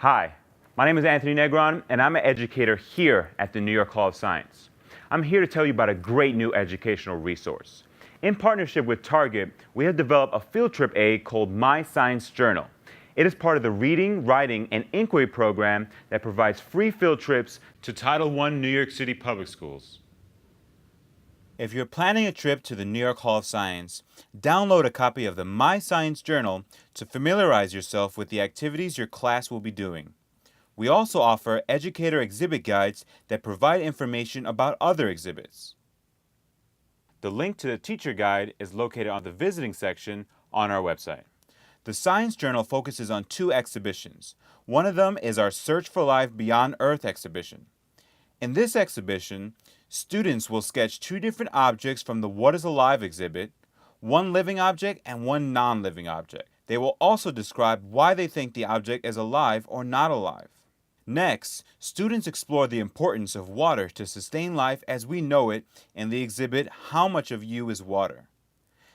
Hi, my name is Anthony Negron, and I'm an educator here at the New York Hall of Science. I'm here to tell you about a great new educational resource. In partnership with Target, we have developed a field trip aid called My Science Journal. It is part of the Reading, Writing, and Inquiry program that provides free field trips to Title I New York City public schools. If you're planning a trip to the New York Hall of Science, download a copy of the My Science Journal to familiarize yourself with the activities your class will be doing. We also offer educator exhibit guides that provide information about other exhibits. The link to the teacher guide is located on the visiting section on our website. The Science Journal focuses on 2 exhibitions. One of them is our Search for Life Beyond Earth exhibition. In this exhibition, students will sketch 2 different objects from the What is Alive exhibit, one living object and one non-living object. They will also describe why they think the object is alive or not alive. Next, students explore the importance of water to sustain life as we know it in the exhibit How Much of You is Water.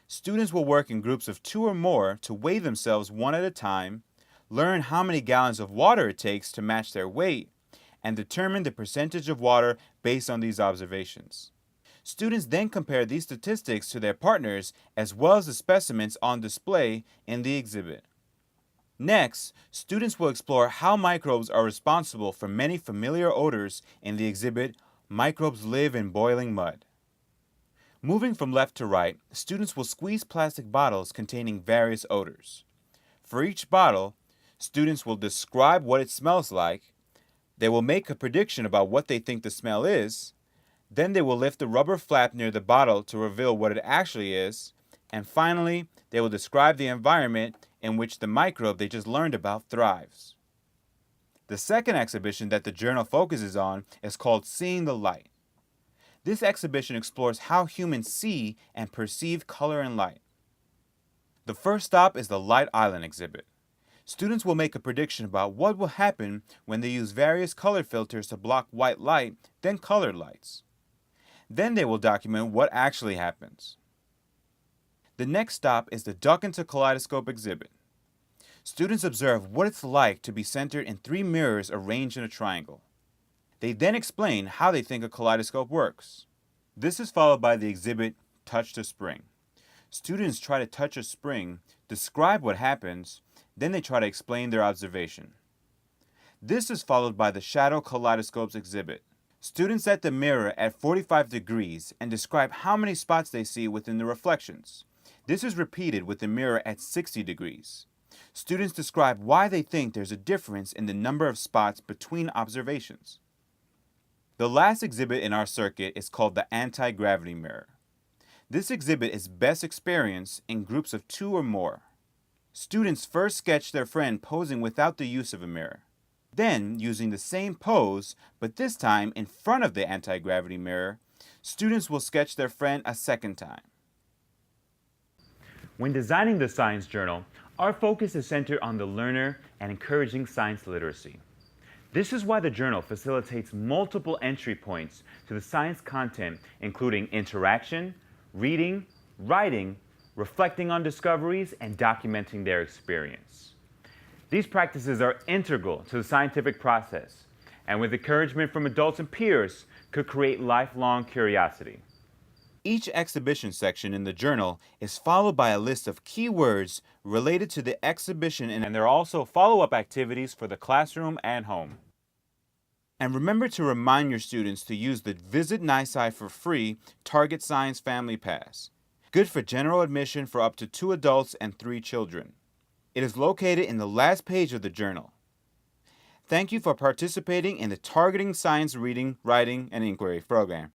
Students will work in groups of 2 or more to weigh themselves one at a time, learn how many gallons of water it takes to match their weight, and determine the percentage of water based on these observations. Students then compare these statistics to their partners as well as the specimens on display in the exhibit. Next, students will explore how microbes are responsible for many familiar odors in the exhibit Microbes Live in Boiling Mud. Moving from left to right, students will squeeze plastic bottles containing various odors. For each bottle, students will describe what it smells like. They will make a prediction about what they think the smell is. Then they will lift the rubber flap near the bottle to reveal what it actually is. And finally, they will describe the environment in which the microbe they just learned about thrives. The second exhibition that the journal focuses on is called Seeing the Light. This exhibition explores how humans see and perceive color and light. The first stop is the Light Island exhibit. Students will make a prediction about what will happen when they use various color filters to block white light, then colored lights. Then they will document what actually happens. The next stop is the Duck into Kaleidoscope exhibit. Students observe what it's like to be centered in 3 mirrors arranged in a triangle. They then explain how they think a kaleidoscope works. This is followed by the exhibit Touch the Spring. Students try to touch a spring, describe what happens, then they try to explain their observation. This is followed by the Shadow Kaleidoscopes exhibit. Students set the mirror at 45 degrees and describe how many spots they see within the reflections. This is repeated with the mirror at 60 degrees. Students describe why they think there's a difference in the number of spots between observations. The last exhibit in our circuit is called the Anti-Gravity Mirror. This exhibit is best experienced in groups of 2 or more. Students first sketch their friend posing without the use of a mirror. Then, using the same pose, but this time in front of the anti-gravity mirror, students will sketch their friend a second time. When designing the Science Journal, our focus is centered on the learner and encouraging science literacy. This is why the journal facilitates multiple entry points to the science content, including interaction, reading, writing, reflecting on discoveries, and documenting their experience. These practices are integral to the scientific process, and with encouragement from adults and peers, could create lifelong curiosity. Each exhibition section in the journal is followed by a list of keywords related to the exhibition, and there are also follow-up activities for the classroom and home. And remember to remind your students to use the Visit NYSCI for free Target Science Family Pass. Good for general admission for up to 2 adults and 3 children. It is located in the last page of the journal. Thank you for participating in the Targeting Science Reading, Writing, and Inquiry program.